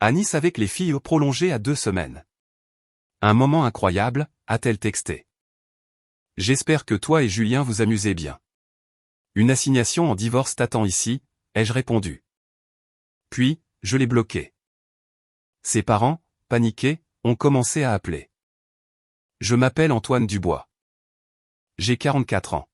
À Nice avec les filles prolongé à 2 semaines. Un moment incroyable, a-t-elle texté. J'espère que toi et Julien vous amusez bien. Une assignation en divorce t'attend ici, ai-je répondu. Puis, je l'ai bloqué. Ses parents, paniqués, ont commencé à appeler. Je m'appelle Antoine Dubois. J'ai 44 ans.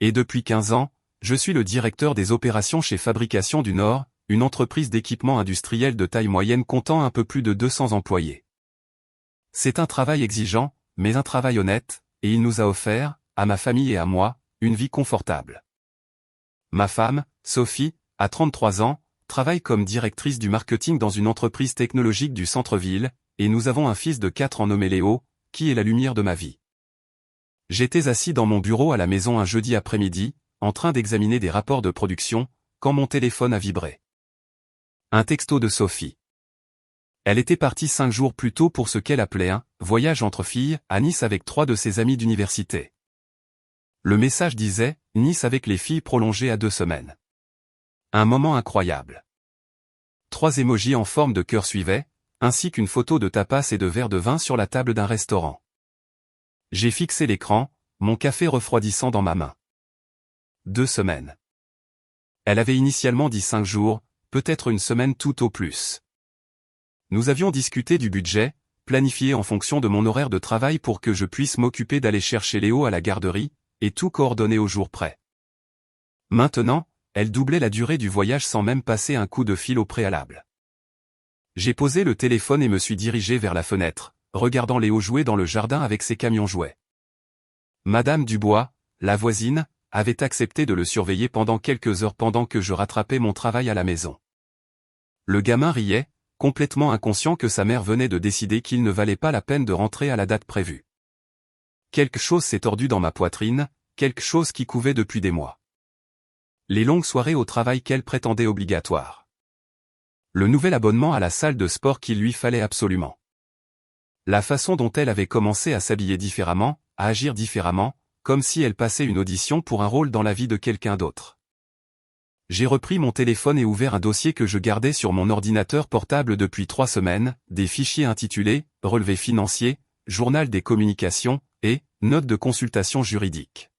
Et depuis 15 ans, je suis le directeur des opérations chez Fabrication du Nord, une entreprise d'équipement industriel de taille moyenne comptant un peu plus de 200 employés. C'est un travail exigeant, mais un travail honnête, et il nous a offert, à ma famille et à moi, une vie confortable. Ma femme, Sophie, à 33 ans, travaille comme directrice du marketing dans une entreprise technologique du centre-ville, et nous avons un fils de 4 ans nommé Léo, qui est la lumière de ma vie. J'étais assis dans mon bureau à la maison un jeudi après-midi, en train d'examiner des rapports de production, quand mon téléphone a vibré. Un texto de Sophie. Elle était partie 5 jours plus tôt pour ce qu'elle appelait un « voyage entre filles » à Nice avec 3 de ses amis d'université. Le message disait « Nice avec les filles prolongé à 2 semaines ». Un moment incroyable. 3 émojis en forme de cœur suivaient, ainsi qu'une photo de tapas et de verres de vin sur la table d'un restaurant. J'ai fixé l'écran, mon café refroidissant dans ma main. 2 semaines. Elle avait initialement dit 5 jours, peut-être une semaine tout au plus. Nous avions discuté du budget, planifié en fonction de mon horaire de travail pour que je puisse m'occuper d'aller chercher Léo à la garderie, et tout coordonné au jour près. Maintenant, elle doublait la durée du voyage sans même passer un coup de fil au préalable. J'ai posé le téléphone et me suis dirigé vers la fenêtre, regardant Léo jouer dans le jardin avec ses camions jouets. Madame Dubois, la voisine, avait accepté de le surveiller pendant quelques heures pendant que je rattrapais mon travail à la maison. Le gamin riait, complètement inconscient que sa mère venait de décider qu'il ne valait pas la peine de rentrer à la date prévue. Quelque chose s'est tordu dans ma poitrine, quelque chose qui couvait depuis des mois. Les longues soirées au travail qu'elle prétendait obligatoires. Le nouvel abonnement à la salle de sport qu'il lui fallait absolument. La façon dont elle avait commencé à s'habiller différemment, à agir différemment, comme si elle passait une audition pour un rôle dans la vie de quelqu'un d'autre. J'ai repris mon téléphone et ouvert un dossier que je gardais sur mon ordinateur portable depuis 3 semaines, des fichiers intitulés « Relevés financiers »,« Journal des communications » et « Notes de consultation juridique ».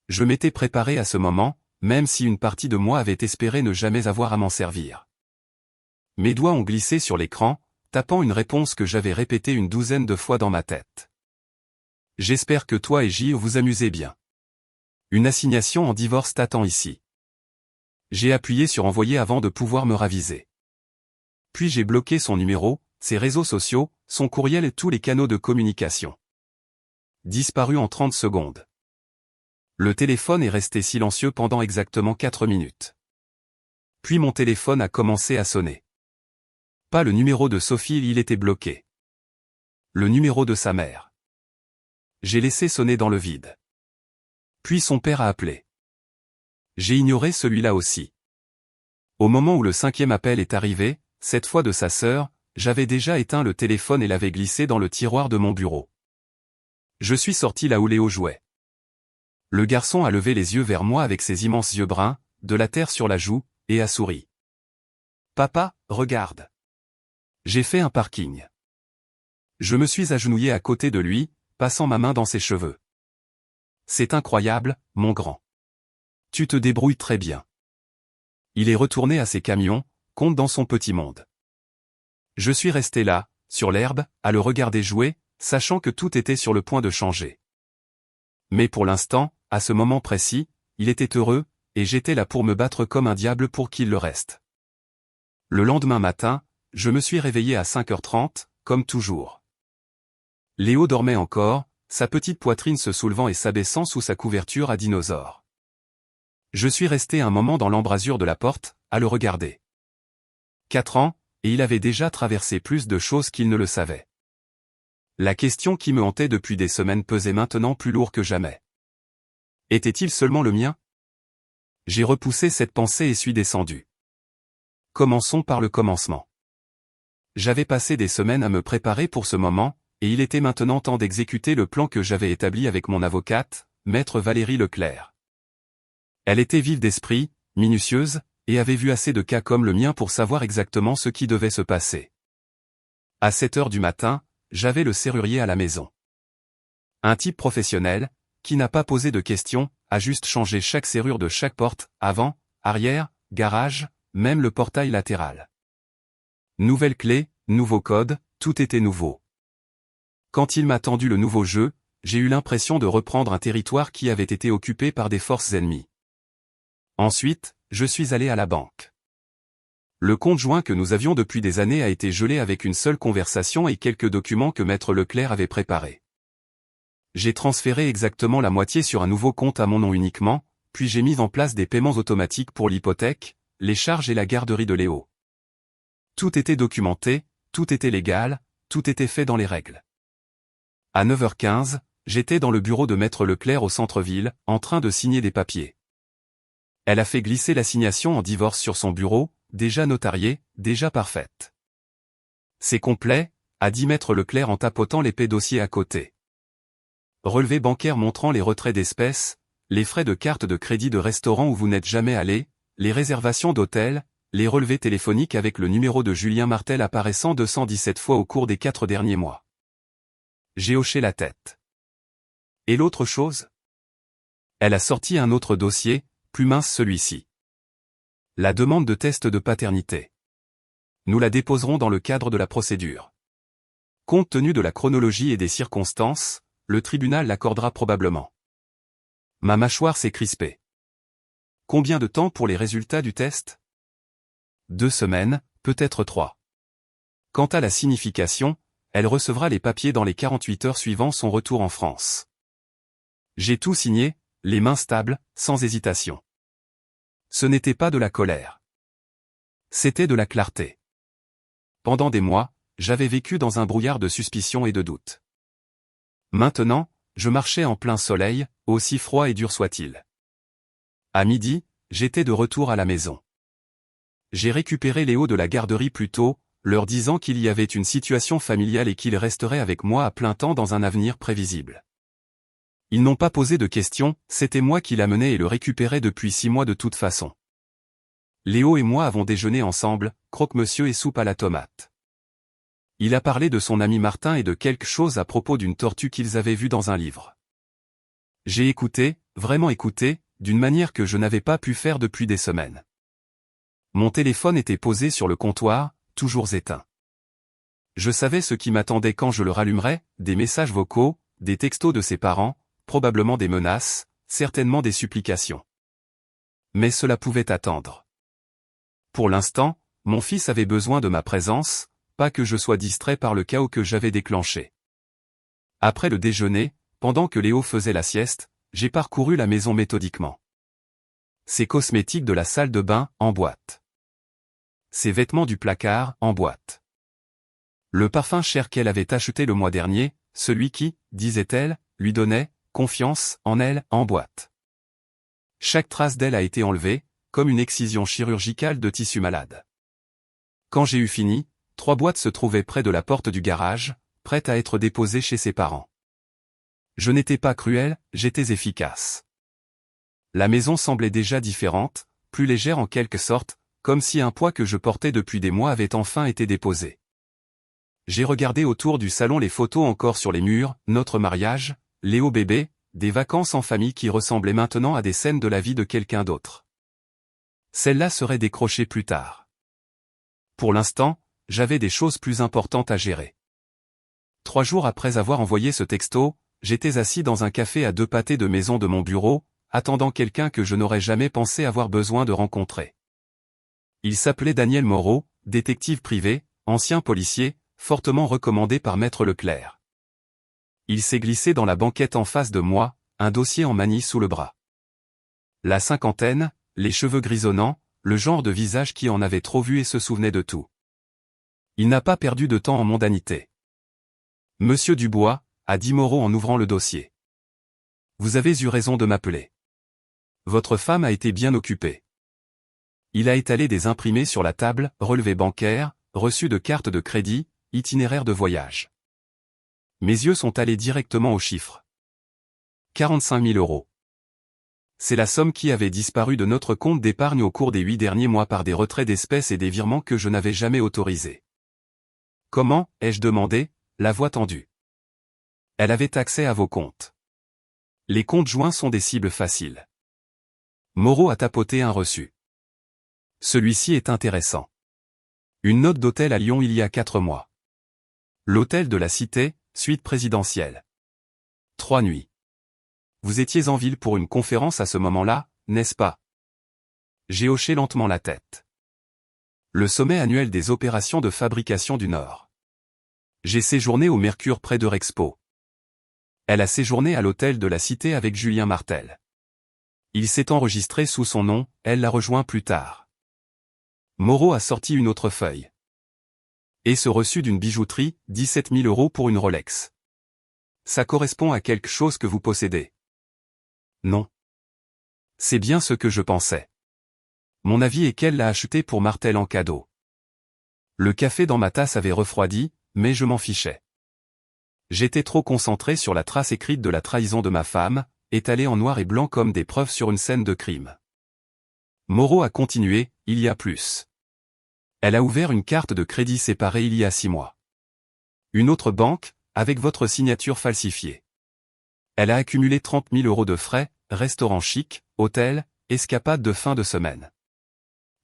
Je m'étais préparé à ce moment, même si une partie de moi avait espéré ne jamais avoir à m'en servir. Mes doigts ont glissé sur l'écran, tapant une réponse que j'avais répétée une 12aine de fois dans ma tête. J'espère que toi et Gilles vous amusez bien. Une assignation en divorce t'attend ici. J'ai appuyé sur envoyer avant de pouvoir me raviser. Puis j'ai bloqué son numéro, ses réseaux sociaux, son courriel et tous les canaux de communication. Disparu en 30 secondes. Le téléphone est resté silencieux pendant exactement 4 minutes. Puis mon téléphone a commencé à sonner. Pas le numéro de Sophie, il était bloqué. Le numéro de sa mère. J'ai laissé sonner dans le vide. Puis son père a appelé. J'ai ignoré celui-là aussi. Au moment où le 5e appel est arrivé, cette fois de sa sœur, j'avais déjà éteint le téléphone et l'avais glissé dans le tiroir de mon bureau. Je suis sorti là où Léo jouait. Le garçon a levé les yeux vers moi avec ses immenses yeux bruns, de la terre sur la joue, et a souri. Papa, regarde. J'ai fait un parking. Je me suis agenouillé à côté de lui, passant ma main dans ses cheveux. C'est incroyable, mon grand. Tu te débrouilles très bien. Il est retourné à ses camions, compte dans son petit monde. Je suis resté là, sur l'herbe, à le regarder jouer, sachant que tout était sur le point de changer. Mais pour l'instant, à ce moment précis, il était heureux, et j'étais là pour me battre comme un diable pour qu'il le reste. Le lendemain matin, je me suis réveillé à 5h30, comme toujours. Léo dormait encore, sa petite poitrine se soulevant et s'abaissant sous sa couverture à dinosaure. Je suis resté un moment dans l'embrasure de la porte, à le regarder. 4 ans, et il avait déjà traversé plus de choses qu'il ne le savait. La question qui me hantait depuis des semaines pesait maintenant plus lourd que jamais. Était-il seulement le mien? J'ai repoussé cette pensée et suis descendu. Commençons par le commencement. J'avais passé des semaines à me préparer pour ce moment, et il était maintenant temps d'exécuter le plan que j'avais établi avec mon avocate, maître Valérie Leclerc. Elle était vive d'esprit, minutieuse, et avait vu assez de cas comme le mien pour savoir exactement ce qui devait se passer. À 7 heures du matin, j'avais le serrurier à la maison. Un type professionnel, qui n'a pas posé de questions, a juste changé chaque serrure de chaque porte, avant, arrière, garage, même le portail latéral. Nouvelle clé, nouveau code, tout était nouveau. Quand il m'a tendu le nouveau jeu, j'ai eu l'impression de reprendre un territoire qui avait été occupé par des forces ennemies. Ensuite, je suis allé à la banque. Le compte joint que nous avions depuis des années a été gelé avec une seule conversation et quelques documents que Maître Leclerc avait préparés. J'ai transféré exactement la moitié sur un nouveau compte à mon nom uniquement, puis j'ai mis en place des paiements automatiques pour l'hypothèque, les charges et la garderie de Léo. Tout était documenté, tout était légal, tout était fait dans les règles. À 9h15, j'étais dans le bureau de Maître Leclerc au centre-ville, en train de signer des papiers. Elle a fait glisser l'assignation en divorce sur son bureau, déjà notariée, déjà parfaite. C'est complet, a dit Maître Leclerc en tapotant l'épais dossier à côté. Relevé bancaire montrant les retraits d'espèces, les frais de carte de crédit de restaurant où vous n'êtes jamais allé, les réservations d'hôtel, les relevés téléphoniques avec le numéro de Julien Martel apparaissant 217 fois au cours des 4 derniers mois. J'ai hoché la tête. Et l'autre chose? Elle a sorti un autre dossier, plus mince celui-ci. La demande de test de paternité. Nous la déposerons dans le cadre de la procédure. Compte tenu de la chronologie et des circonstances, le tribunal l'accordera probablement. Ma mâchoire s'est crispée. Combien de temps pour les résultats du test? 2 semaines, peut-être 3. Quant à la signification, elle recevra les papiers dans les 48 heures suivant son retour en France. J'ai tout signé, les mains stables, sans hésitation. Ce n'était pas de la colère. C'était de la clarté. Pendant des mois, j'avais vécu dans un brouillard de suspicion et de doute. Maintenant, je marchais en plein soleil, aussi froid et dur soit-il. À midi, j'étais de retour à la maison. J'ai récupéré Léo de la garderie plus tôt, leur disant qu'il y avait une situation familiale et qu'il resterait avec moi à plein temps dans un avenir prévisible. Ils n'ont pas posé de questions, c'était moi qui l'amenais et le récupérais depuis 6 mois de toute façon. Léo et moi avons déjeuné ensemble, croque-monsieur et soupe à la tomate. Il a parlé de son ami Martin et de quelque chose à propos d'une tortue qu'ils avaient vue dans un livre. J'ai écouté, vraiment écouté, d'une manière que je n'avais pas pu faire depuis des semaines. Mon téléphone était posé sur le comptoir, toujours éteint. Je savais ce qui m'attendait quand je le rallumerais, des messages vocaux, des textos de ses parents, probablement des menaces, certainement des supplications. Mais cela pouvait attendre. Pour l'instant, mon fils avait besoin de ma présence, pas que je sois distrait par le chaos que j'avais déclenché. Après le déjeuner, pendant que Léo faisait la sieste, j'ai parcouru la maison méthodiquement. Ses cosmétiques de la salle de bain, en boîte. Ses vêtements du placard, en boîte. Le parfum cher qu'elle avait acheté le mois dernier, celui qui, disait-elle, lui donnait confiance en elle, en boîte. Chaque trace d'elle a été enlevée, comme une excision chirurgicale de tissu malade. Quand j'ai eu fini, 3 boîtes se trouvaient près de la porte du garage, prêtes à être déposées chez ses parents. Je n'étais pas cruel, j'étais efficace. La maison semblait déjà différente, plus légère en quelque sorte, comme si un poids que je portais depuis des mois avait enfin été déposé. J'ai regardé autour du salon les photos encore sur les murs, notre mariage, Léo bébé, des vacances en famille qui ressemblaient maintenant à des scènes de la vie de quelqu'un d'autre. Celles-là seraient décrochées plus tard. Pour l'instant, j'avais des choses plus importantes à gérer. 3 jours après avoir envoyé ce texto, j'étais assis dans un café à 2 pâtés de maison de mon bureau, attendant quelqu'un que je n'aurais jamais pensé avoir besoin de rencontrer. Il s'appelait Daniel Moreau, détective privé, ancien policier, fortement recommandé par Maître Leclerc. Il s'est glissé dans la banquette en face de moi, un dossier en manille sous le bras. La cinquantaine, les cheveux grisonnants, le genre de visage qui en avait trop vu et se souvenait de tout. Il n'a pas perdu de temps en mondanité. « Monsieur Dubois », a dit Moreau en ouvrant le dossier. « Vous avez eu raison de m'appeler. Votre femme a été bien occupée. » Il a étalé des imprimés sur la table, relevés bancaires, reçus de cartes de crédit, itinéraire de voyage. Mes yeux sont allés directement aux chiffres. 45 000 €. C'est la somme qui avait disparu de notre compte d'épargne au cours des 8 derniers mois par des retraits d'espèces et des virements que je n'avais jamais autorisés. Comment, ai-je demandé, la voix tendue. Elle avait accès à vos comptes. Les comptes joints sont des cibles faciles. Moreau a tapoté un reçu. Celui-ci est intéressant. Une note d'hôtel à Lyon il y a 4 mois. L'hôtel de la Cité, suite présidentielle. 3 nuits. Vous étiez en ville pour une conférence à ce moment-là, n'est-ce pas? J'ai hoché lentement la tête. Le sommet annuel des opérations de fabrication du Nord. J'ai séjourné au Mercure près de Rexpo. Elle a séjourné à l'hôtel de la Cité avec Julien Martel. Il s'est enregistré sous son nom, elle l'a rejoint plus tard. Moreau a sorti une autre feuille. Et ce reçu d'une bijouterie, 17 000 € pour une Rolex. Ça correspond à quelque chose que vous possédez. Non. C'est bien ce que je pensais. Mon avis est qu'elle l'a acheté pour Martel en cadeau. Le café dans ma tasse avait refroidi, mais je m'en fichais. J'étais trop concentré sur la trace écrite de la trahison de ma femme, étalée en noir et blanc comme des preuves sur une scène de crime. Moreau a continué, il y a plus. Elle a ouvert une carte de crédit séparée il y a 6 mois. Une autre banque, avec votre signature falsifiée. Elle a accumulé 30 000 € de frais, restaurant chic, hôtel, escapade de fin de semaine.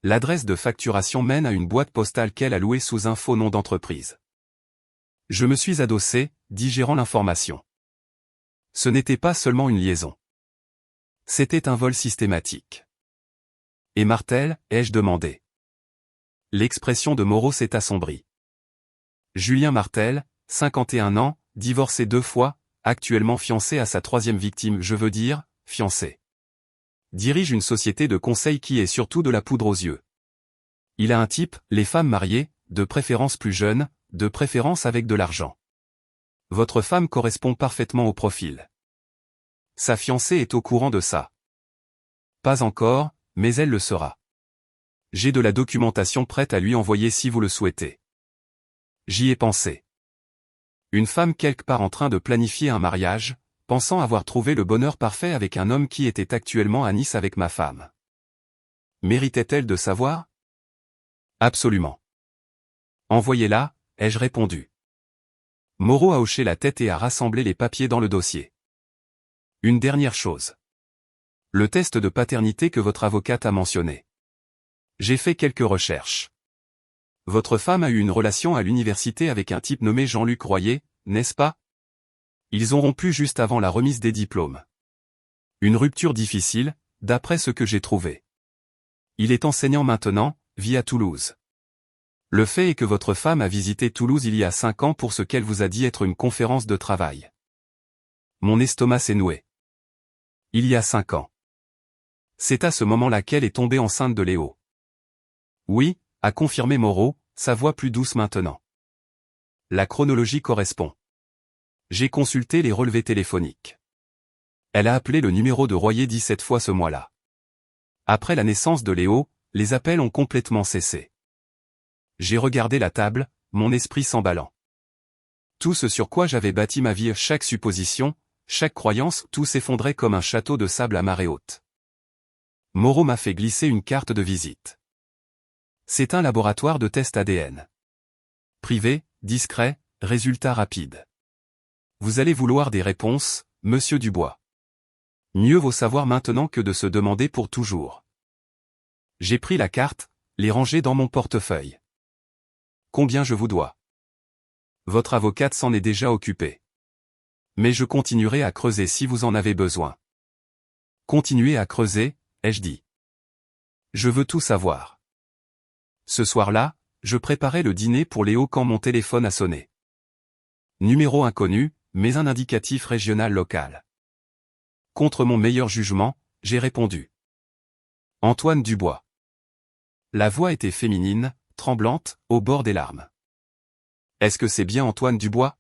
L'adresse de facturation mène à une boîte postale qu'elle a louée sous un faux nom d'entreprise. Je me suis adossé, digérant l'information. Ce n'était pas seulement une liaison. C'était un vol systématique. Et Martel, ai-je demandé. L'expression de Moreau s'est assombrie. Julien Martel, 51 ans, divorcé 2 fois, actuellement fiancé à sa 3e victime, je veux dire, fiancé. Dirige une société de conseil qui est surtout de la poudre aux yeux. Il a un type, les femmes mariées, de préférence plus jeunes, de préférence avec de l'argent. Votre femme correspond parfaitement au profil. Sa fiancée est au courant de ça. Pas encore, mais elle le sera. J'ai de la documentation prête à lui envoyer si vous le souhaitez. J'y ai pensé. Une femme quelque part en train de planifier un mariage, pensant avoir trouvé le bonheur parfait avec un homme qui était actuellement à Nice avec ma femme. Méritait-elle de savoir? Absolument. Envoyez-la, ai-je répondu. Moreau a hoché la tête et a rassemblé les papiers dans le dossier. Une dernière chose. Le test de paternité que votre avocate a mentionné. J'ai fait quelques recherches. Votre femme a eu une relation à l'université avec un type nommé Jean-Luc Royer, n'est-ce pas? Ils ont rompu juste avant la remise des diplômes. Une rupture difficile, d'après ce que j'ai trouvé. Il est enseignant maintenant, vit à Toulouse. Le fait est que votre femme a visité Toulouse il y a 5 ans pour ce qu'elle vous a dit être une conférence de travail. Mon estomac s'est noué. Il y a 5 ans. C'est à ce moment-là qu'elle est tombée enceinte de Léo. Oui, a confirmé Moreau, sa voix plus douce maintenant. La chronologie correspond. J'ai consulté les relevés téléphoniques. Elle a appelé le numéro de Royer 17 fois ce mois-là. Après la naissance de Léo, les appels ont complètement cessé. J'ai regardé la table, mon esprit s'emballant. Tout ce sur quoi j'avais bâti ma vie, chaque supposition, chaque croyance, tout s'effondrait comme un château de sable à marée haute. Moreau m'a fait glisser une carte de visite. C'est un laboratoire de test ADN. Privé, discret, résultat rapide. Vous allez vouloir des réponses, monsieur Dubois. Mieux vaut savoir maintenant que de se demander pour toujours. J'ai pris la carte, les rangé dans mon portefeuille. Combien je vous dois? Votre avocate s'en est déjà occupée. Mais je continuerai à creuser si vous en avez besoin. Continuez à creuser, ai-je dit. Je veux tout savoir. Ce soir-là, je préparais le dîner pour Léo quand mon téléphone a sonné. Numéro inconnu, mais un indicatif régional local. Contre mon meilleur jugement, j'ai répondu. Antoine Dubois. La voix était féminine, tremblante, au bord des larmes. Est-ce que c'est bien Antoine Dubois?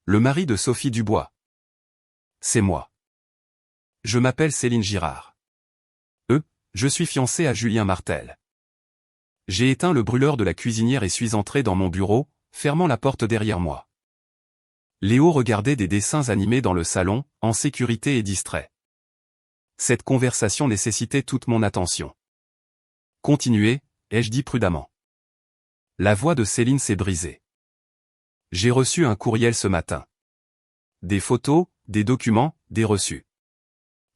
Le mari de Sophie Dubois. C'est moi. Je m'appelle Céline Girard. Je suis fiancé à Julien Martel. J'ai éteint le brûleur de la cuisinière et suis entré dans mon bureau, fermant la porte derrière moi. Léo regardait des dessins animés dans le salon, en sécurité et distrait. Cette conversation nécessitait toute mon attention. Continuez, ai-je dit prudemment. La voix de Céline s'est brisée. J'ai reçu un courriel ce matin. Des photos, des documents, des reçus.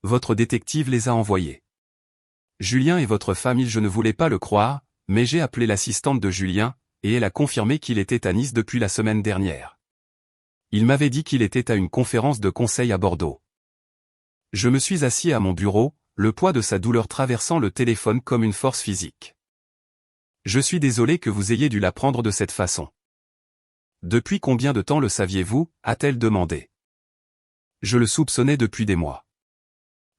Votre détective les a envoyés. Julien et votre famille, je ne voulais pas le croire, mais j'ai appelé l'assistante de Julien, et elle a confirmé qu'il était à Nice depuis la semaine dernière. Il m'avait dit qu'il était à une conférence de conseil à Bordeaux. Je me suis assis à mon bureau, le poids de sa douleur traversant le téléphone comme une force physique. Je suis désolé que vous ayez dû l'apprendre de cette façon. Depuis combien de temps le saviez-vous, a-t-elle demandé. Je le soupçonnais depuis des mois.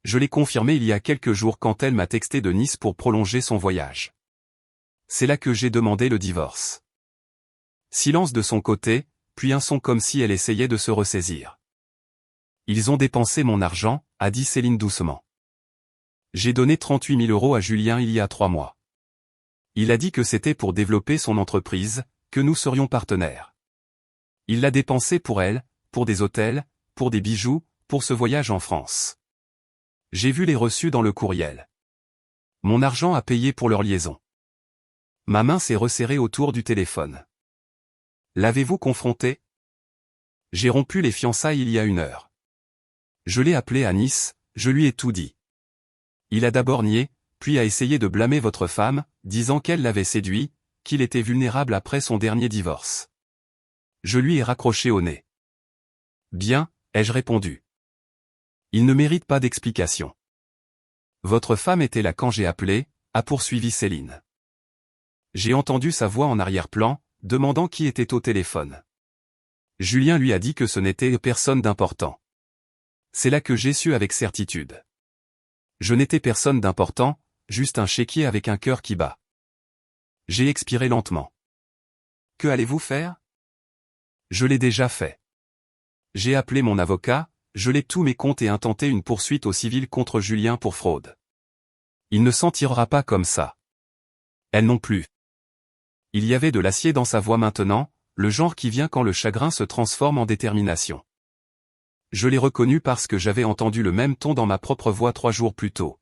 Je l'ai confirmé il y a quelques jours quand elle m'a texté de Nice pour prolonger son voyage. C'est là que j'ai demandé le divorce. Silence de son côté, puis un son comme si elle essayait de se ressaisir. Ils ont dépensé mon argent, a dit Céline doucement. J'ai donné 38 000 € à Julien il y a 3 mois. Il a dit que c'était pour développer son entreprise, que nous serions partenaires. Il l'a dépensé pour elle, pour des hôtels, pour des bijoux, pour ce voyage en France. J'ai vu les reçus dans le courriel. Mon argent a payé pour leur liaison. Ma main s'est resserrée autour du téléphone. L'avez-vous confronté? J'ai rompu les fiançailles il y a 1 heure. Je l'ai appelé à Nice, je lui ai tout dit. Il a d'abord nié, puis a essayé de blâmer votre femme, disant qu'elle l'avait séduit, qu'il était vulnérable après son dernier divorce. Je lui ai raccroché au nez. Bien, ai-je répondu. Il ne mérite pas d'explication. Votre femme était là quand j'ai appelé, a poursuivi Céline. J'ai entendu sa voix en arrière-plan, demandant qui était au téléphone. Julien lui a dit que ce n'était personne d'important. C'est là que j'ai su avec certitude. Je n'étais personne d'important, juste un chéquier avec un cœur qui bat. J'ai expiré lentement. Que allez-vous faire? Je l'ai déjà fait. J'ai appelé mon avocat, gelé tous mes comptes et intenté une poursuite au civil contre Julien pour fraude. Il ne s'en tirera pas comme ça. Elle non plus. Il y avait de l'acier dans sa voix maintenant, le genre qui vient quand le chagrin se transforme en détermination. Je l'ai reconnu parce que j'avais entendu le même ton dans ma propre voix 3 jours plus tôt.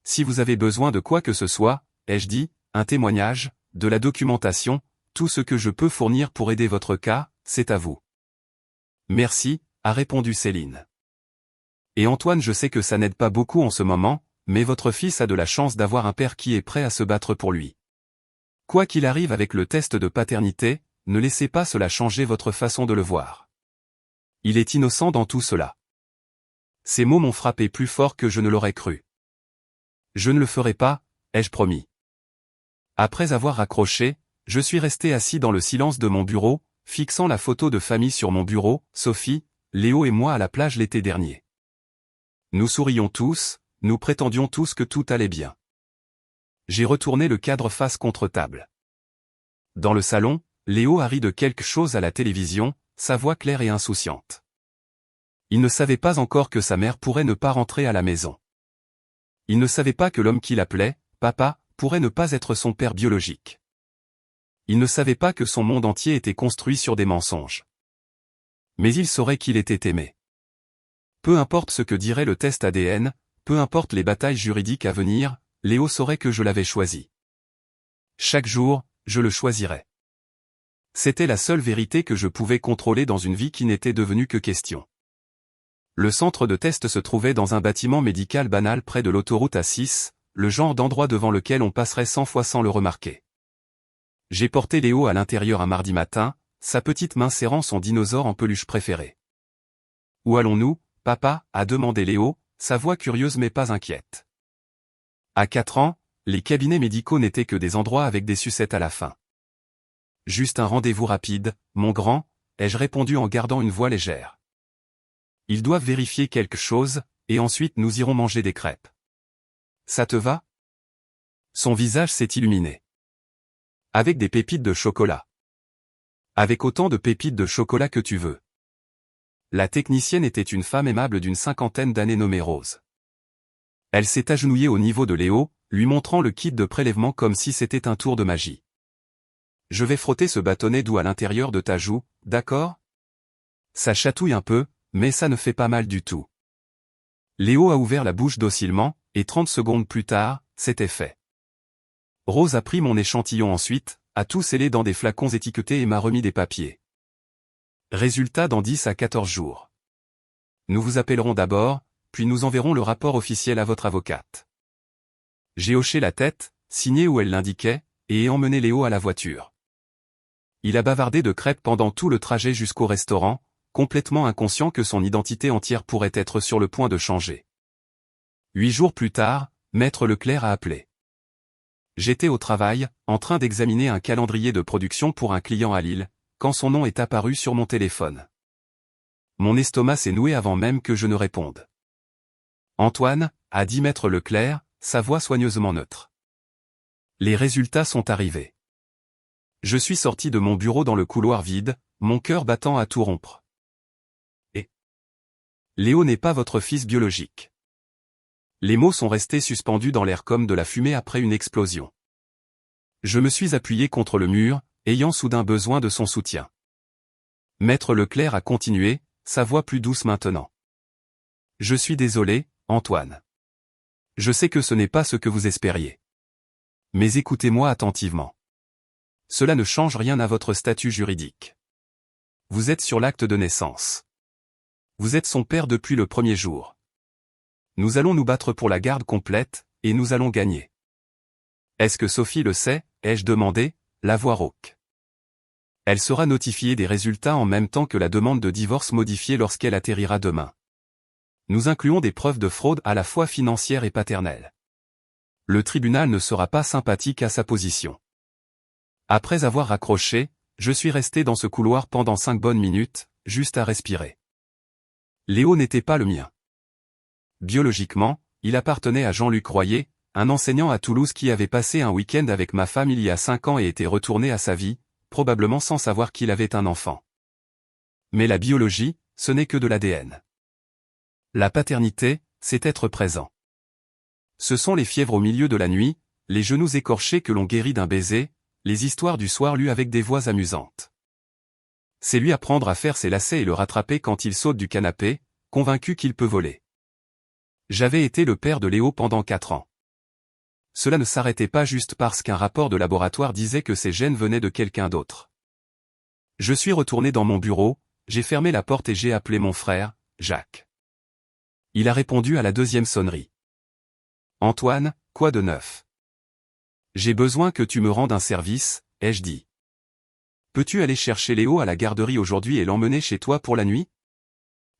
Si vous avez besoin de quoi que ce soit, ai-je dit, un témoignage, de la documentation, tout ce que je peux fournir pour aider votre cas, c'est à vous. Merci, a répondu Céline. Et Antoine, je sais que ça n'aide pas beaucoup en ce moment, mais votre fils a de la chance d'avoir un père qui est prêt à se battre pour lui. Quoi qu'il arrive avec le test de paternité, ne laissez pas cela changer votre façon de le voir. Il est innocent dans tout cela. Ces mots m'ont frappé plus fort que je ne l'aurais cru. Je ne le ferai pas, ai-je promis. Après avoir raccroché, je suis resté assis dans le silence de mon bureau, fixant la photo de famille sur mon bureau, Sophie, Léo et moi à la plage l'été dernier. Nous sourions tous, nous prétendions tous que tout allait bien. J'ai retourné le cadre face contre table. Dans le salon, Léo a ri de quelque chose à la télévision, sa voix claire et insouciante. Il ne savait pas encore que sa mère pourrait ne pas rentrer à la maison. Il ne savait pas que l'homme qui l'appelait, papa, pourrait ne pas être son père biologique. Il ne savait pas que son monde entier était construit sur des mensonges. Mais il saurait qu'il était aimé. Peu importe ce que dirait le test ADN, peu importe les batailles juridiques à venir, Léo saurait que je l'avais choisi. Chaque jour, je le choisirais. C'était la seule vérité que je pouvais contrôler dans une vie qui n'était devenue que question. Le centre de test se trouvait dans un bâtiment médical banal près de l'autoroute A6, le genre d'endroit devant lequel on passerait 100 fois sans le remarquer. J'ai porté Léo à l'intérieur un mardi matin, sa petite main serrant son dinosaure en peluche préféré. « Où allons-nous, papa ?» a demandé Léo, sa voix curieuse mais pas inquiète. À 4 ans, les cabinets médicaux n'étaient que des endroits avec des sucettes à la fin. « Juste un rendez-vous rapide, mon grand », ai-je répondu en gardant une voix légère. Ils doivent vérifier quelque chose, et ensuite nous irons manger des crêpes. Ça te va? Son visage s'est illuminé. Avec des pépites de chocolat. Avec autant de pépites de chocolat que tu veux. La technicienne était une femme aimable d'une 50aine d'années nommée Rose. Elle s'est agenouillée au niveau de Léo, lui montrant le kit de prélèvement comme si c'était un tour de magie. Je vais frotter ce bâtonnet doux à l'intérieur de ta joue, d'accord? Ça chatouille un peu, mais ça ne fait pas mal du tout. Léo a ouvert la bouche docilement, et 30 secondes plus tard, c'était fait. Rose a pris mon échantillon ensuite, a tout scellé dans des flacons étiquetés et m'a remis des papiers. Résultat dans 10 à 14 jours. Nous vous appellerons d'abord, puis nous enverrons le rapport officiel à votre avocate. J'ai hoché la tête, signé où elle l'indiquait, et ai emmené Léo à la voiture. Il a bavardé de crêpes pendant tout le trajet jusqu'au restaurant, complètement inconscient que son identité entière pourrait être sur le point de changer. 8 jours plus tard, Maître Leclerc a appelé. J'étais au travail, en train d'examiner un calendrier de production pour un client à Lille, quand son nom est apparu sur mon téléphone. Mon estomac s'est noué avant même que je ne réponde. Antoine, a dit Maître Leclerc, sa voix soigneusement neutre. Les résultats sont arrivés. Je suis sorti de mon bureau dans le couloir vide, mon cœur battant à tout rompre. Et Léo n'est pas votre fils biologique. Les mots sont restés suspendus dans l'air comme de la fumée après une explosion. Je me suis appuyé contre le mur, ayant soudain besoin de son soutien. Maître Leclerc a continué, sa voix plus douce maintenant. Je suis désolé, Antoine. Je sais que ce n'est pas ce que vous espériez. Mais écoutez-moi attentivement. Cela ne change rien à votre statut juridique. Vous êtes sur l'acte de naissance. Vous êtes son père depuis le premier jour. Nous allons nous battre pour la garde complète, et nous allons gagner. Est-ce que Sophie le sait, ai-je demandé, la voix rauque. Elle sera notifiée des résultats en même temps que la demande de divorce modifiée lorsqu'elle atterrira demain. Nous incluons des preuves de fraude à la fois financière et paternelle. Le tribunal ne sera pas sympathique à sa position. Après avoir raccroché, je suis resté dans ce couloir pendant 5 bonnes minutes, juste à respirer. Léo n'était pas le mien. Biologiquement, il appartenait à Jean-Luc Royer, un enseignant à Toulouse qui avait passé un week-end avec ma femme il y a 5 ans et était retourné à sa vie, probablement sans savoir qu'il avait un enfant. Mais la biologie, ce n'est que de l'ADN. La paternité, c'est être présent. Ce sont les fièvres au milieu de la nuit, les genoux écorchés que l'on guérit d'un baiser, les histoires du soir lues avec des voix amusantes. C'est lui apprendre à faire ses lacets et le rattraper quand il saute du canapé, convaincu qu'il peut voler. J'avais été le père de Léo pendant 4 ans. Cela ne s'arrêtait pas juste parce qu'un rapport de laboratoire disait que ses gènes venaient de quelqu'un d'autre. Je suis retourné dans mon bureau, j'ai fermé la porte et j'ai appelé mon frère, Jacques. Il a répondu à la 2e sonnerie. Antoine, quoi de neuf? J'ai besoin que tu me rendes un service, ai-je dit. Peux-tu aller chercher Léo à la garderie aujourd'hui et l'emmener chez toi pour la nuit?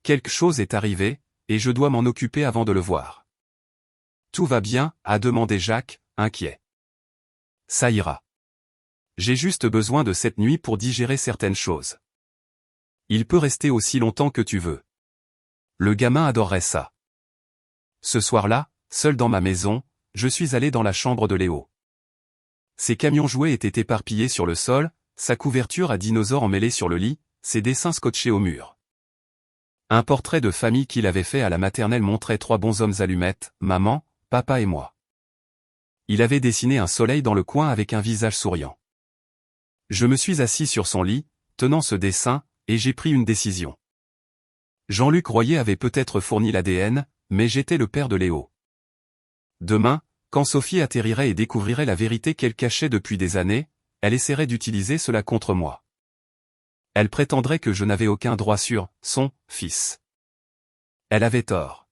Quelque chose est arrivé, et je dois m'en occuper avant de le voir. Tout va bien, a demandé Jacques, inquiet. Ça ira. J'ai juste besoin de cette nuit pour digérer certaines choses. Il peut rester aussi longtemps que tu veux. Le gamin adorerait ça. Ce soir-là, seul dans ma maison, je suis allé dans la chambre de Léo. Ses camions jouets étaient éparpillés sur le sol, sa couverture à dinosaure emmêlée sur le lit, ses dessins scotchés au mur. Un portrait de famille qu'il avait fait à la maternelle montrait 3 bonshommes allumettes, maman, papa et moi. Il avait dessiné un soleil dans le coin avec un visage souriant. Je me suis assis sur son lit, tenant ce dessin, et j'ai pris une décision. Jean-Luc Royer avait peut-être fourni l'ADN, mais j'étais le père de Léo. Demain, quand Sophie atterrirait et découvrirait la vérité qu'elle cachait depuis des années, elle essaierait d'utiliser cela contre moi. Elle prétendrait que je n'avais aucun droit sur son fils. Elle avait tort.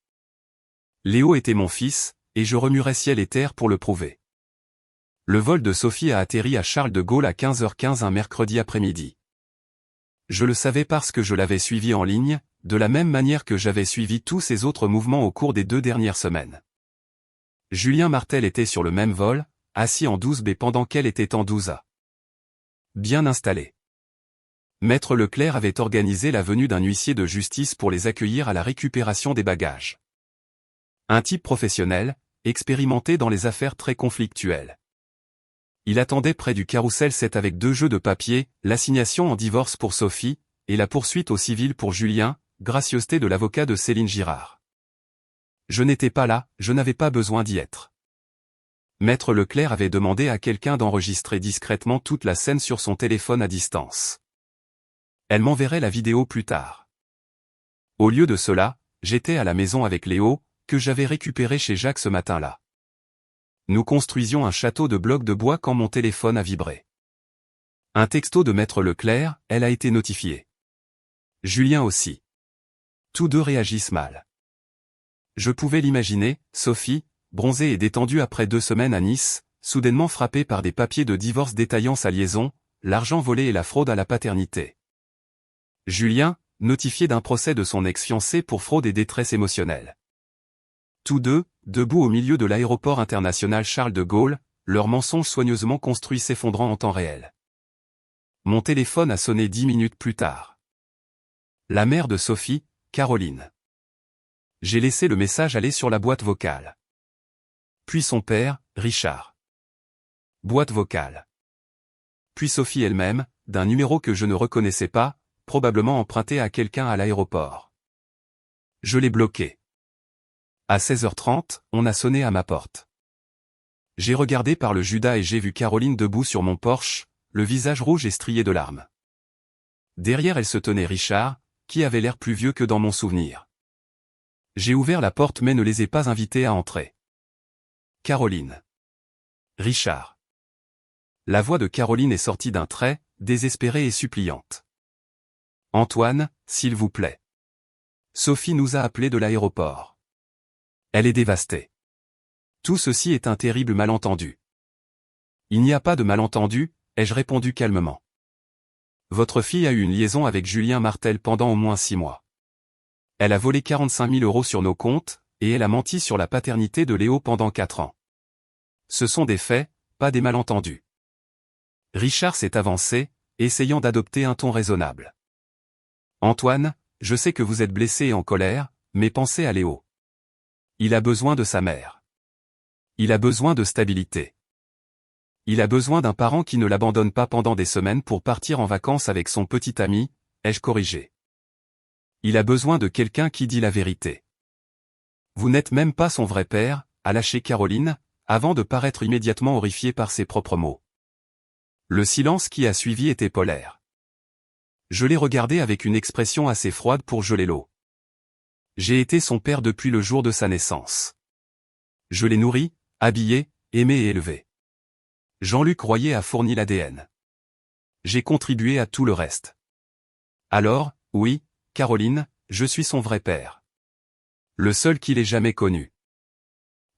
Léo était mon fils, et je remuerais ciel et terre pour le prouver. Le vol de Sophie a atterri à Charles de Gaulle à 15h15 un mercredi après-midi. Je le savais parce que je l'avais suivi en ligne, de la même manière que j'avais suivi tous ses autres mouvements au cours des 2 dernières semaines. Julien Martel était sur le même vol, assis en 12B pendant qu'elle était en 12A. Bien installé. Maître Leclerc avait organisé la venue d'un huissier de justice pour les accueillir à la récupération des bagages. Un type professionnel, expérimenté dans les affaires très conflictuelles. Il attendait près du carrousel 7 avec 2 jeux de papier, l'assignation en divorce pour Sophie, et la poursuite au civil pour Julien, gracieuseté de l'avocat de Céline Girard. Je n'étais pas là, je n'avais pas besoin d'y être. Maître Leclerc avait demandé à quelqu'un d'enregistrer discrètement toute la scène sur son téléphone à distance. Elle m'enverrait la vidéo plus tard. Au lieu de cela, j'étais à la maison avec Léo, que j'avais récupéré chez Jacques ce matin-là. Nous construisions un château de blocs de bois quand mon téléphone a vibré. Un texto de Maître Leclerc, elle a été notifiée. Julien aussi. Tous deux réagissent mal. Je pouvais l'imaginer, Sophie, bronzée et détendue après 2 semaines à Nice, soudainement frappée par des papiers de divorce détaillant sa liaison, l'argent volé et la fraude à la paternité. Julien, notifié d'un procès de son ex-fiancé pour fraude et détresse émotionnelle. Tous deux, debout au milieu de l'aéroport international Charles de Gaulle, leur mensonge soigneusement construit s'effondrant en temps réel. Mon téléphone a sonné 10 minutes plus tard. La mère de Sophie, Caroline. J'ai laissé le message aller sur la boîte vocale. Puis son père, Richard. Boîte vocale. Puis Sophie elle-même, d'un numéro que je ne reconnaissais pas, probablement emprunté à quelqu'un à l'aéroport. Je l'ai bloqué. À 16h30, on a sonné à ma porte. J'ai regardé par le Judas et j'ai vu Caroline debout sur mon porche, le visage rouge et strié de larmes. Derrière elle se tenait Richard, qui avait l'air plus vieux que dans mon souvenir. J'ai ouvert la porte mais ne les ai pas invités à entrer. Caroline. Richard. La voix de Caroline est sortie d'un trait, désespérée et suppliante. Antoine, s'il vous plaît. Sophie nous a appelés de l'aéroport. Elle est dévastée. Tout ceci est un terrible malentendu. Il n'y a pas de malentendu, ai-je répondu calmement. Votre fille a eu une liaison avec Julien Martel pendant au moins 6 mois. Elle a volé 45 000 € sur nos comptes, et elle a menti sur la paternité de Léo pendant 4 ans. Ce sont des faits, pas des malentendus. Richard s'est avancé, essayant d'adopter un ton raisonnable. Antoine, je sais que vous êtes blessé et en colère, mais pensez à Léo. Il a besoin de sa mère. Il a besoin de stabilité. Il a besoin d'un parent qui ne l'abandonne pas pendant des semaines pour partir en vacances avec son petit ami, ai-je corrigé. Il a besoin de quelqu'un qui dit la vérité. Vous n'êtes même pas son vrai père, a lâché Caroline, avant de paraître immédiatement horrifiée par ses propres mots. Le silence qui a suivi était polaire. Je l'ai regardé avec une expression assez froide pour geler l'eau. J'ai été son père depuis le jour de sa naissance. Je l'ai nourri, habillé, aimé et élevé. Jean-Luc Royer a fourni l'ADN. J'ai contribué à tout le reste. Alors, oui, Caroline, je suis son vrai père. Le seul qu'il ait jamais connu.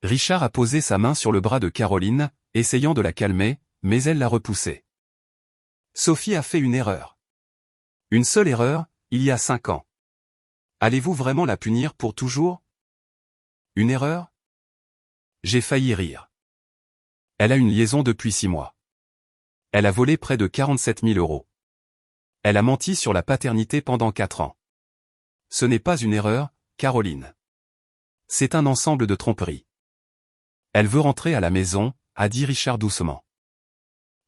Richard a posé sa main sur le bras de Caroline, essayant de la calmer, mais elle l'a repoussé. Sophie a fait une erreur. Une seule erreur, il y a 5 ans. Allez-vous vraiment la punir pour toujours? Une erreur? J'ai failli rire. Elle a une liaison depuis 6 mois. Elle a volé près de 47 000 €. Elle a menti sur la paternité pendant 4 ans. Ce n'est pas une erreur, Caroline. C'est un ensemble de tromperies. Elle veut rentrer à la maison, a dit Richard doucement.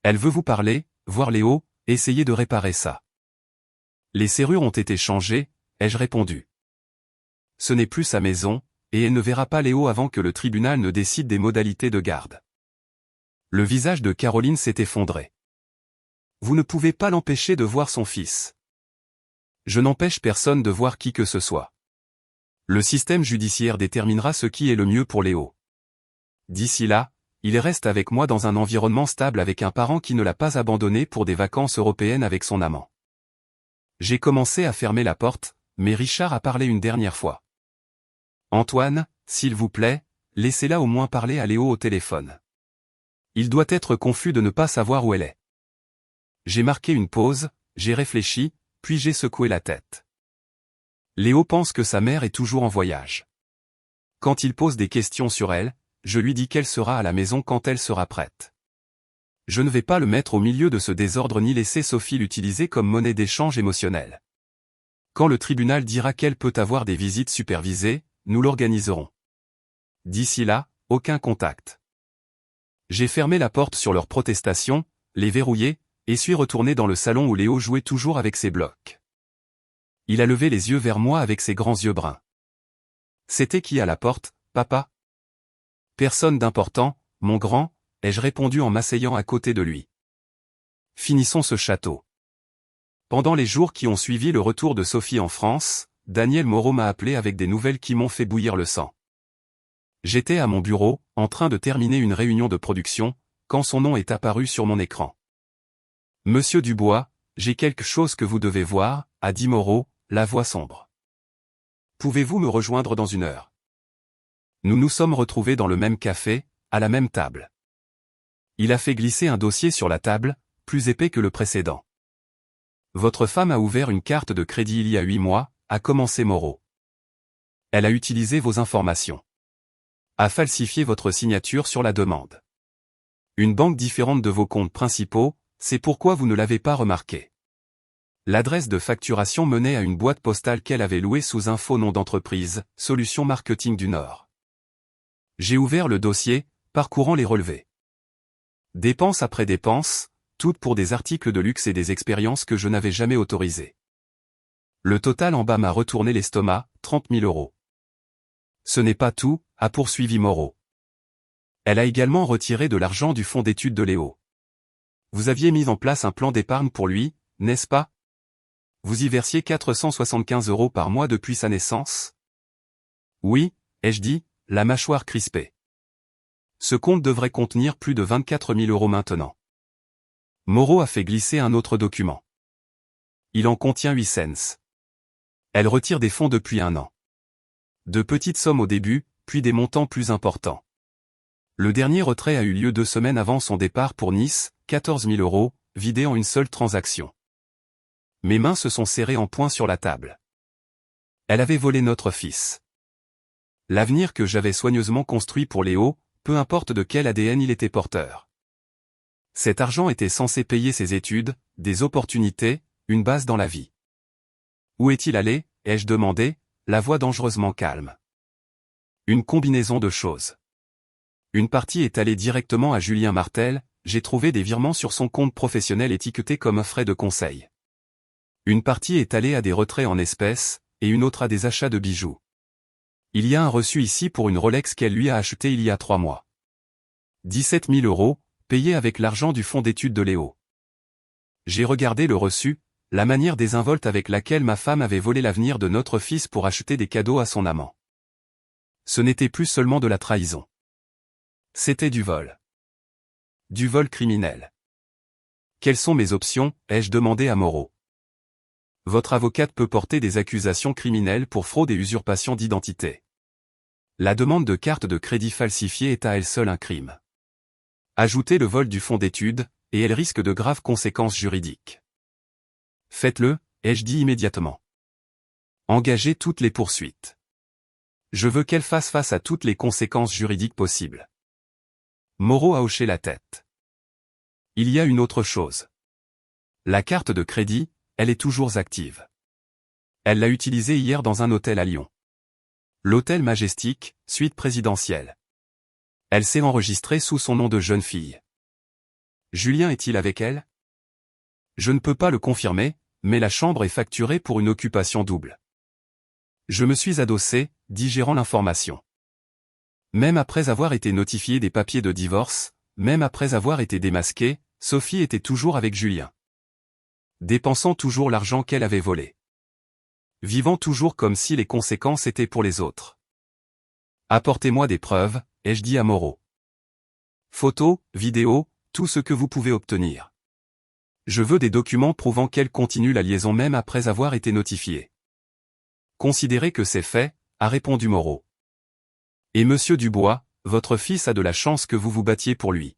Elle veut vous parler, voir Léo, essayer de réparer ça. Les serrures ont été changées, ai-je répondu. Ce n'est plus sa maison, et elle ne verra pas Léo avant que le tribunal ne décide des modalités de garde. Le visage de Caroline s'est effondré. Vous ne pouvez pas l'empêcher de voir son fils. Je n'empêche personne de voir qui que ce soit. Le système judiciaire déterminera ce qui est le mieux pour Léo. D'ici là, il reste avec moi dans un environnement stable avec un parent qui ne l'a pas abandonné pour des vacances européennes avec son amant. J'ai commencé à fermer la porte, mais Richard a parlé une dernière fois. Antoine, s'il vous plaît, laissez-la au moins parler à Léo au téléphone. Il doit être confus de ne pas savoir où elle est. J'ai marqué une pause, j'ai réfléchi, puis j'ai secoué la tête. Léo pense que sa mère est toujours en voyage. Quand il pose des questions sur elle, je lui dis qu'elle sera à la maison quand elle sera prête. Je ne vais pas le mettre au milieu de ce désordre ni laisser Sophie l'utiliser comme monnaie d'échange émotionnelle. Quand le tribunal dira qu'elle peut avoir des visites supervisées, nous l'organiserons. D'ici là, aucun contact. J'ai fermé la porte sur leurs protestations, les verrouillé, et suis retourné dans le salon où Léo jouait toujours avec ses blocs. Il a levé les yeux vers moi avec ses grands yeux bruns. C'était qui à la porte, papa? Personne d'important, mon grand, ai-je répondu en m'asseyant à côté de lui. Finissons ce château. Pendant les jours qui ont suivi le retour de Sophie en France, Daniel Moreau m'a appelé avec des nouvelles qui m'ont fait bouillir le sang. J'étais à mon bureau, en train de terminer une réunion de production, quand son nom est apparu sur mon écran. Monsieur Dubois, j'ai quelque chose que vous devez voir, a dit Moreau, la voix sombre. Pouvez-vous me rejoindre dans 1 heure? Nous nous sommes retrouvés dans le même café, à la même table. Il a fait glisser un dossier sur la table, plus épais que le précédent. Votre femme a ouvert une carte de crédit il y a 8 mois, a commencé Moreau. Elle a utilisé vos informations. A falsifié votre signature sur la demande. Une banque différente de vos comptes principaux, c'est pourquoi vous ne l'avez pas remarqué. L'adresse de facturation menait à une boîte postale qu'elle avait louée sous un faux nom d'entreprise, Solutions Marketing du Nord. J'ai ouvert le dossier, parcourant les relevés. Dépenses après dépenses, toutes pour des articles de luxe et des expériences que je n'avais jamais autorisées. Le total en bas m'a retourné l'estomac, 30 000 €. Ce n'est pas tout, a poursuivi Moreau. Elle a également retiré de l'argent du fonds d'études de Léo. Vous aviez mis en place un plan d'épargne pour lui, n'est-ce pas? Vous y versiez 475 € par mois depuis sa naissance? Oui, ai-je dit, la mâchoire crispée. Ce compte devrait contenir plus de 24 000 € maintenant. Moreau a fait glisser un autre document. Il en contient 8 cents. Elle retire des fonds depuis 1 an. De petites sommes au début, puis des montants plus importants. Le dernier retrait a eu lieu 2 semaines avant son départ pour Nice, 14 000 €, vidés en une seule transaction. Mes mains se sont serrées en poing sur la table. Elle avait volé notre fils. L'avenir que j'avais soigneusement construit pour Léo, peu importe de quel ADN il était porteur. Cet argent était censé payer ses études, des opportunités, une base dans la vie. Où est-il allé, ai-je demandé, la voix dangereusement calme. Une combinaison de choses. Une partie est allée directement à Julien Martel, j'ai trouvé des virements sur son compte professionnel étiquetés comme frais de conseil. Une partie est allée à des retraits en espèces, et une autre à des achats de bijoux. Il y a un reçu ici pour une Rolex qu'elle lui a achetée il y a 3 mois. 17 000 €, payé avec l'argent du fonds d'études de Léo. J'ai regardé le reçu, la manière désinvolte avec laquelle ma femme avait volé l'avenir de notre fils pour acheter des cadeaux à son amant. Ce n'était plus seulement de la trahison. C'était du vol. Du vol criminel. Quelles sont mes options, ai-je demandé à Moreau. Votre avocate peut porter des accusations criminelles pour fraude et usurpation d'identité. La demande de carte de crédit falsifiée est à elle seule un crime. Ajoutez le vol du fonds d'études, et elle risque de graves conséquences juridiques. Faites-le, ai-je dit immédiatement. Engagez toutes les poursuites. Je veux qu'elle fasse face à toutes les conséquences juridiques possibles. Moreau a hoché la tête. Il y a une autre chose. La carte de crédit, elle est toujours active. Elle l'a utilisée hier dans un hôtel à Lyon. L'hôtel Majestic, suite présidentielle. Elle s'est enregistrée sous son nom de jeune fille. Julien est-il avec elle? Je ne peux pas le confirmer, mais la chambre est facturée pour une occupation double. Je me suis adossé, digérant l'information. Même après avoir été notifié des papiers de divorce, même après avoir été démasquée, Sophie était toujours avec Julien. Dépensant toujours l'argent qu'elle avait volé. Vivant toujours comme si les conséquences étaient pour les autres. Apportez-moi des preuves, ai-je dit à Moreau. Photos, vidéos, tout ce que vous pouvez obtenir. Je veux des documents prouvant qu'elle continue la liaison même après avoir été notifiée. Considérez que c'est fait, a répondu Moreau. Et monsieur Dubois, votre fils a de la chance que vous vous battiez pour lui.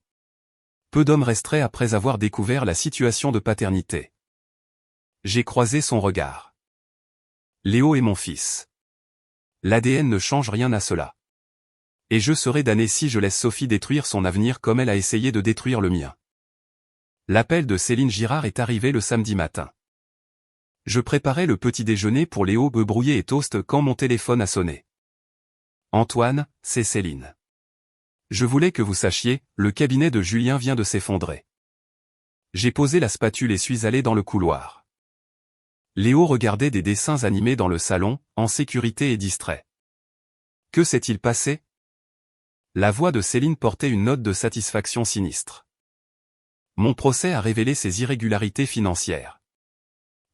Peu d'hommes resteraient après avoir découvert la situation de paternité. J'ai croisé son regard. Léo est mon fils. L'ADN ne change rien à cela. Et je serai damné si je laisse Sophie détruire son avenir comme elle a essayé de détruire le mien. L'appel de Céline Girard est arrivé le samedi matin. Je préparais le petit déjeuner pour Léo œufs brouillés et toast quand mon téléphone a sonné. Antoine, c'est Céline. Je voulais que vous sachiez, le cabinet de Julien vient de s'effondrer. J'ai posé la spatule et suis allé dans le couloir. Léo regardait des dessins animés dans le salon, en sécurité et distrait. Que s'est-il passé? La voix de Céline portait une note de satisfaction sinistre. Mon procès a révélé ses irrégularités financières.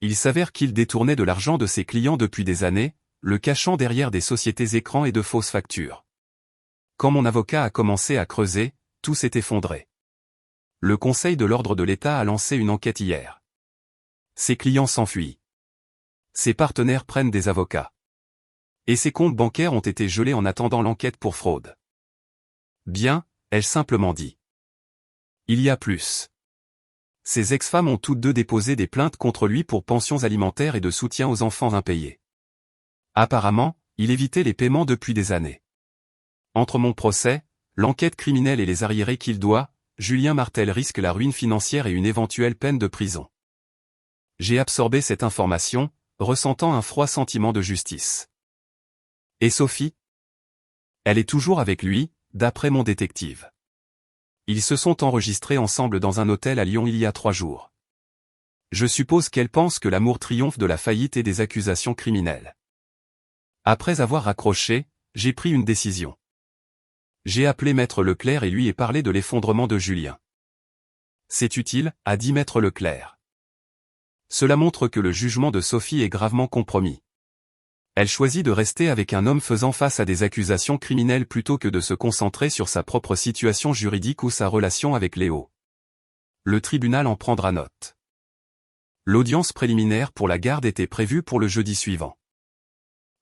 Il s'avère qu'il détournait de l'argent de ses clients depuis des années, le cachant derrière des sociétés écrans et de fausses factures. Quand mon avocat a commencé à creuser, tout s'est effondré. Le Conseil de l'ordre de l'État a lancé une enquête hier. Ses clients s'enfuient. Ses partenaires prennent des avocats. Et ses comptes bancaires ont été gelés en attendant l'enquête pour fraude. Bien, ai-je simplement dit. Il y a plus. Ses ex-femmes ont toutes deux déposé des plaintes contre lui pour pensions alimentaires et de soutien aux enfants impayés. Apparemment, il évitait les paiements depuis des années. Entre mon procès, l'enquête criminelle et les arriérés qu'il doit, Julien Martel risque la ruine financière et une éventuelle peine de prison. J'ai absorbé cette information, ressentant un froid sentiment de justice. Et Sophie? Elle est toujours avec lui, d'après mon détective. Ils se sont enregistrés ensemble dans un hôtel à Lyon il y a 3 jours. Je suppose qu'elle pense que l'amour triomphe de la faillite et des accusations criminelles. Après avoir raccroché, j'ai pris une décision. J'ai appelé Maître Leclerc et lui ai parlé de l'effondrement de Julien. C'est utile, a dit Maître Leclerc. Cela montre que le jugement de Sophie est gravement compromis. Elle choisit de rester avec un homme faisant face à des accusations criminelles plutôt que de se concentrer sur sa propre situation juridique ou sa relation avec Léo. Le tribunal en prendra note. L'audience préliminaire pour la garde était prévue pour le jeudi suivant.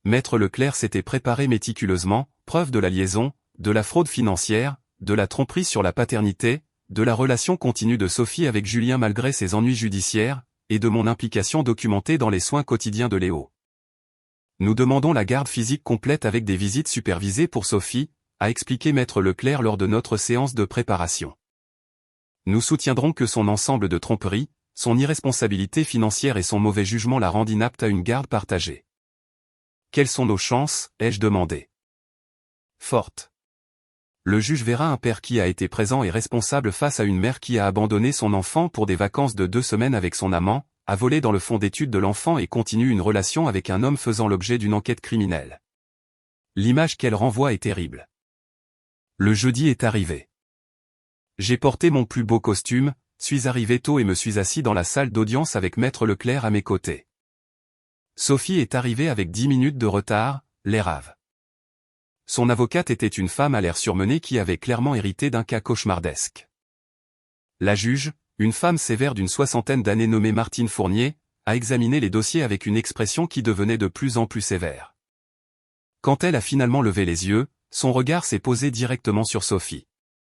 Maître Leclerc s'était préparé méticuleusement, preuve de la liaison, de la fraude financière, de la tromperie sur la paternité, de la relation continue de Sophie avec Julien malgré ses ennuis judiciaires, et de mon implication documentée dans les soins quotidiens de Léo. Nous demandons la garde physique complète avec des visites supervisées pour Sophie, a expliqué Maître Leclerc lors de notre séance de préparation. Nous soutiendrons que son ensemble de tromperies, son irresponsabilité financière et son mauvais jugement la rendent inapte à une garde partagée. Quelles sont nos chances, ai-je demandé. Fortes. Le juge verra un père qui a été présent et responsable face à une mère qui a abandonné son enfant pour des vacances de 2 semaines avec son amant, a volé dans le fond d'études de l'enfant et continue une relation avec un homme faisant l'objet d'une enquête criminelle. L'image qu'elle renvoie est terrible. Le jeudi est arrivé. J'ai porté mon plus beau costume, suis arrivé tôt et me suis assis dans la salle d'audience avec Maître Leclerc à mes côtés. Sophie est arrivée avec 10 minutes de retard, l'air rave. Son avocate était une femme à l'air surmené qui avait clairement hérité d'un cas cauchemardesque. La juge, une femme sévère d'une 60aine d'années nommée Martine Fournier, a examiné les dossiers avec une expression qui devenait de plus en plus sévère. Quand elle a finalement levé les yeux, son regard s'est posé directement sur Sophie.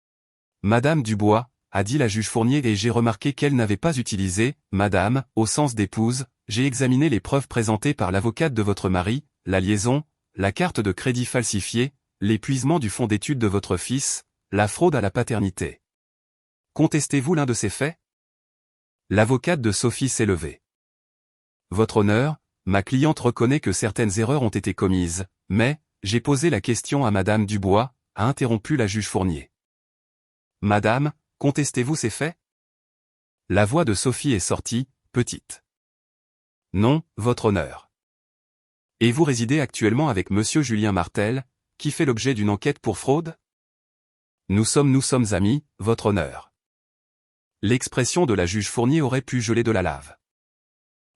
« Madame Dubois », a dit la juge Fournier et j'ai remarqué qu'elle n'avait pas utilisé « Madame » au sens d'épouse, j'ai examiné les preuves présentées par l'avocate de votre mari, la liaison, la carte de crédit falsifiée, l'épuisement du fonds d'études de votre fils, la fraude à la paternité. Contestez-vous l'un de ces faits? L'avocate de Sophie s'est levée. Votre honneur, ma cliente reconnaît que certaines erreurs ont été commises, mais, j'ai posé la question à Madame Dubois, a interrompu la juge Fournier. Madame, contestez-vous ces faits? La voix de Sophie est sortie, petite. Non, votre honneur. Et vous résidez actuellement avec Monsieur Julien Martel, qui fait l'objet d'une enquête pour fraude? Nous sommes amis, votre honneur. L'expression de la juge Fournier aurait pu geler de la lave.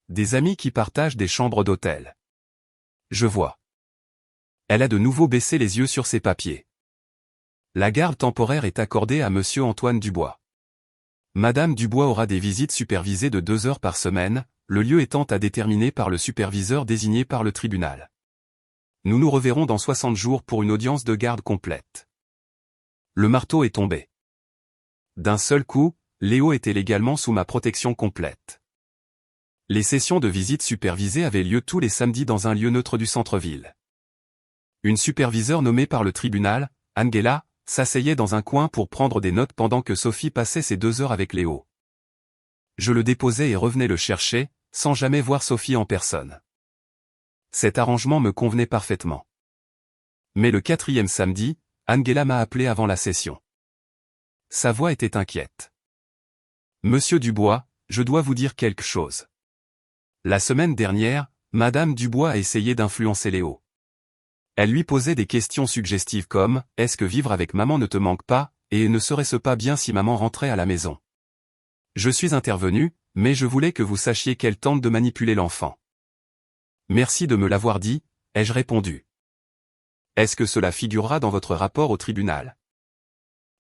Des amis qui partagent des chambres d'hôtel. Je vois. Elle a de nouveau baissé les yeux sur ses papiers. La garde temporaire est accordée à Monsieur Antoine Dubois. Madame Dubois aura des visites supervisées de 2 heures par semaine, le lieu étant à déterminer par le superviseur désigné par le tribunal. Nous nous reverrons dans 60 jours pour une audience de garde complète. Le marteau est tombé. D'un seul coup, Léo était légalement sous ma protection complète. Les sessions de visite supervisées avaient lieu tous les samedis dans un lieu neutre du centre-ville. Une superviseure nommée par le tribunal, Angela, s'asseyait dans un coin pour prendre des notes pendant que Sophie passait ses 2 heures avec Léo. Je le déposais et revenais le chercher, sans jamais voir Sophie en personne. Cet arrangement me convenait parfaitement. Mais le 4e samedi, Angela m'a appelé avant la session. Sa voix était inquiète. Monsieur Dubois, je dois vous dire quelque chose. La semaine dernière, Madame Dubois a essayé d'influencer Léo. Elle lui posait des questions suggestives comme « Est-ce que vivre avec maman ne te manque pas, et ne serait-ce pas bien si maman rentrait à la maison ?» Je suis intervenu, mais je voulais que vous sachiez qu'elle tente de manipuler l'enfant. Merci de me l'avoir dit, ai-je répondu. Est-ce que cela figurera dans votre rapport au tribunal?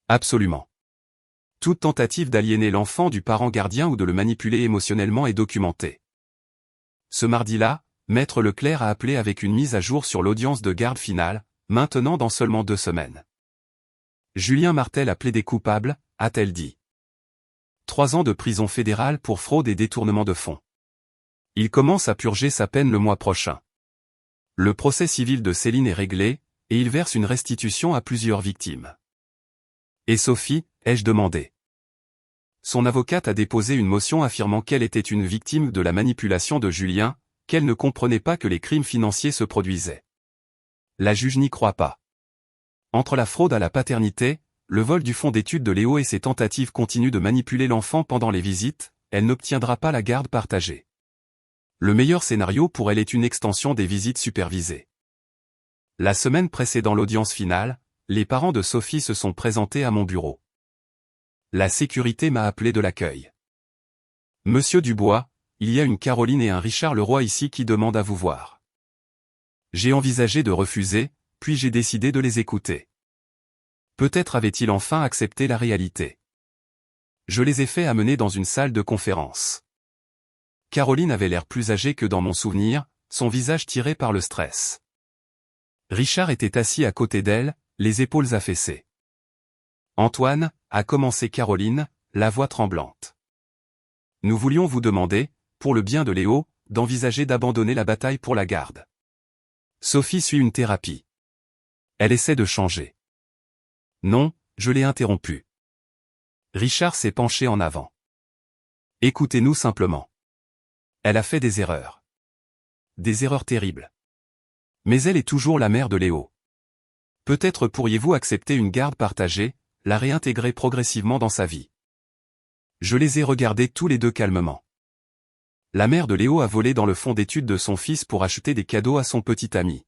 Absolument. Toute tentative d'aliéner l'enfant du parent gardien ou de le manipuler émotionnellement est documentée. Ce mardi-là, Maître Leclerc a appelé avec une mise à jour sur l'audience de garde finale, maintenant dans seulement 2 semaines. Julien Martel a plaidé coupable, a-t-elle dit. 3 ans de prison fédérale pour fraude et détournement de fonds. Il commence à purger sa peine le mois prochain. Le procès civil de Céline est réglé, et il verse une restitution à plusieurs victimes. Et Sophie, ai-je demandé. Son avocate a déposé une motion affirmant qu'elle était une victime de la manipulation de Julien, qu'elle ne comprenait pas que les crimes financiers se produisaient. La juge n'y croit pas. Entre la fraude à la paternité, le vol du fonds d'études de Léo et ses tentatives continues de manipuler l'enfant pendant les visites, elle n'obtiendra pas la garde partagée. Le meilleur scénario pour elle est une extension des visites supervisées. La semaine précédant l'audience finale, les parents de Sophie se sont présentés à mon bureau. La sécurité m'a appelé de l'accueil. Monsieur Dubois, il y a une Caroline et un Richard Leroy ici qui demandent à vous voir. J'ai envisagé de refuser, puis j'ai décidé de les écouter. Peut-être avaient-ils enfin accepté la réalité. Je les ai fait amener dans une salle de conférence. Caroline avait l'air plus âgée que dans mon souvenir, son visage tiré par le stress. Richard était assis à côté d'elle, les épaules affaissées. Antoine, a commencé Caroline, la voix tremblante. Nous voulions vous demander, pour le bien de Léo, d'envisager d'abandonner la bataille pour la garde. Sophie suit une thérapie. Elle essaie de changer. Non, je l'ai interrompu. Richard s'est penché en avant. Écoutez-nous simplement. Elle a fait des erreurs. Des erreurs terribles. Mais elle est toujours la mère de Léo. Peut-être pourriez-vous accepter une garde partagée, la réintégrer progressivement dans sa vie. Je les ai regardés tous les deux calmement. La mère de Léo a volé dans le fonds d'études de son fils pour acheter des cadeaux à son petit ami.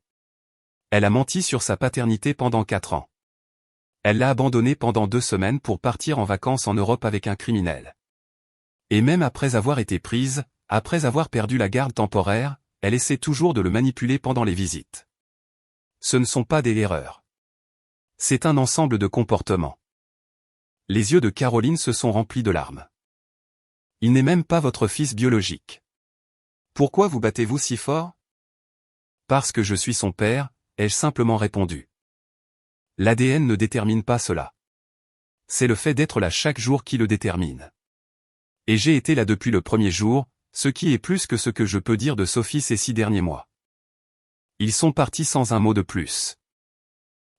Elle a menti sur sa paternité pendant 4 ans. Elle l'a abandonné pendant 2 semaines pour partir en vacances en Europe avec un criminel. Et même après avoir été prise, après avoir perdu la garde temporaire, elle essaie toujours de le manipuler pendant les visites. Ce ne sont pas des erreurs. C'est un ensemble de comportements. Les yeux de Caroline se sont remplis de larmes. Il n'est même pas votre fils biologique. Pourquoi vous battez-vous si fort? Parce que je suis son père, ai-je simplement répondu. L'ADN ne détermine pas cela. C'est le fait d'être là chaque jour qui le détermine. Et j'ai été là depuis le premier jour, ce qui est plus que ce que je peux dire de Sophie ces 6 derniers mois. Ils sont partis sans un mot de plus.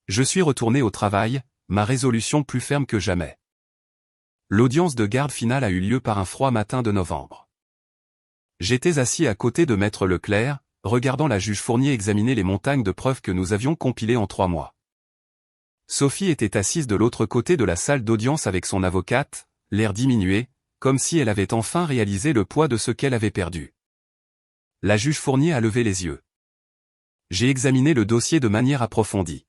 Je suis retourné au travail, ma résolution plus ferme que jamais. L'audience de garde finale a eu lieu par un froid matin de novembre. J'étais assis à côté de Maître Leclerc, regardant la juge Fournier examiner les montagnes de preuves que nous avions compilées en 3 mois. Sophie était assise de l'autre côté de la salle d'audience avec son avocate, l'air diminué, comme si elle avait enfin réalisé le poids de ce qu'elle avait perdu. La juge Fournier a levé les yeux. J'ai examiné le dossier de manière approfondie.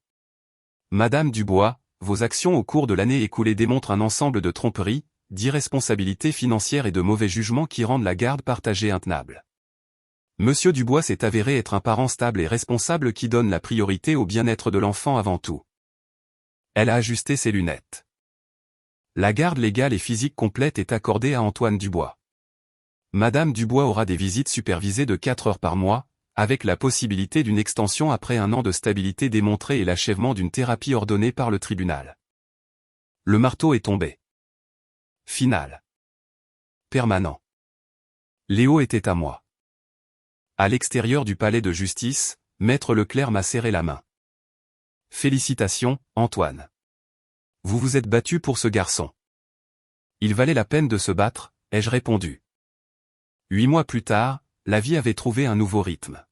Madame Dubois, vos actions au cours de l'année écoulée démontrent un ensemble de tromperies, d'irresponsabilités financières et de mauvais jugements qui rendent la garde partagée intenable. Monsieur Dubois s'est avéré être un parent stable et responsable qui donne la priorité au bien-être de l'enfant avant tout. Elle a ajusté ses lunettes. La garde légale et physique complète est accordée à Antoine Dubois. Madame Dubois aura des visites supervisées de 4 heures par mois, avec la possibilité d'une extension après 1 an de stabilité démontrée et l'achèvement d'une thérapie ordonnée par le tribunal. Le marteau est tombé. Final. Permanent. Léo était à moi. À l'extérieur du palais de justice, Maître Leclerc m'a serré la main. Félicitations, Antoine. Vous vous êtes battu pour ce garçon. Il valait la peine de se battre, ai-je répondu. 8 mois plus tard, la vie avait trouvé un nouveau rythme.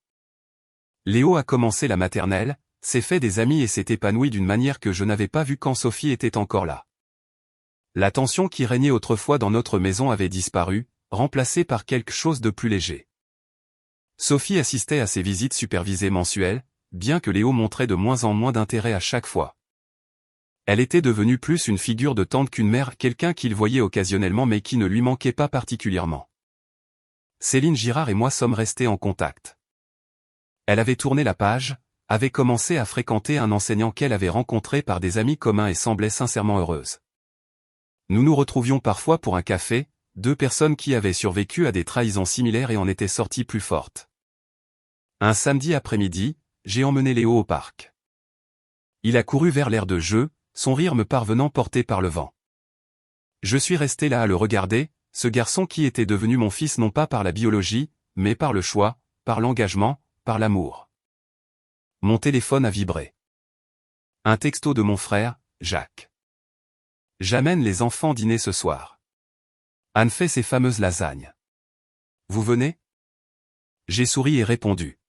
Léo a commencé la maternelle, s'est fait des amis et s'est épanoui d'une manière que je n'avais pas vue quand Sophie était encore là. La tension qui régnait autrefois dans notre maison avait disparu, remplacée par quelque chose de plus léger. Sophie assistait à ses visites supervisées mensuelles, bien que Léo montrait de moins en moins d'intérêt à chaque fois. Elle était devenue plus une figure de tante qu'une mère, quelqu'un qu'il voyait occasionnellement mais qui ne lui manquait pas particulièrement. Céline Girard et moi sommes restés en contact. Elle avait tourné la page, avait commencé à fréquenter un enseignant qu'elle avait rencontré par des amis communs et semblait sincèrement heureuse. Nous nous retrouvions parfois pour un café, deux personnes qui avaient survécu à des trahisons similaires et en étaient sorties plus fortes. Un samedi après-midi, j'ai emmené Léo au parc. Il a couru vers l'aire de jeu, son rire me parvenant porté par le vent. Je suis resté là à le regarder, ce garçon qui était devenu mon fils non pas par la biologie, mais par le choix, par l'engagement, par l'amour. Mon téléphone a vibré. Un texto de mon frère, Jacques. J'amène les enfants dîner ce soir. Anne fait ses fameuses lasagnes. Vous venez? J'ai souri et répondu.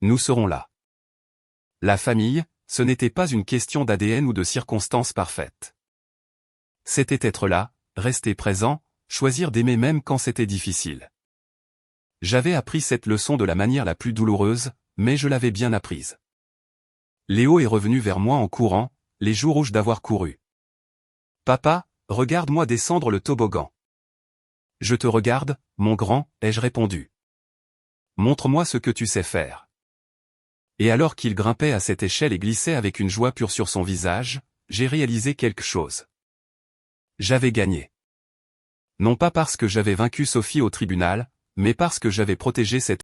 Nous serons là. La famille, ce n'était pas une question d'ADN ou de circonstances parfaites. C'était être là, rester présent, choisir d'aimer même quand c'était difficile. J'avais appris cette leçon de la manière la plus douloureuse, mais je l'avais bien apprise. Léo est revenu vers moi en courant, les joues rouges d'avoir couru. Papa, regarde-moi descendre le toboggan. Je te regarde, mon grand, ai-je répondu. Montre-moi ce que tu sais faire. Et alors qu'il grimpait à cette échelle et glissait avec une joie pure sur son visage, j'ai réalisé quelque chose. J'avais gagné. Non pas parce que j'avais vaincu Sophie au tribunal, mais parce que j'avais protégé cette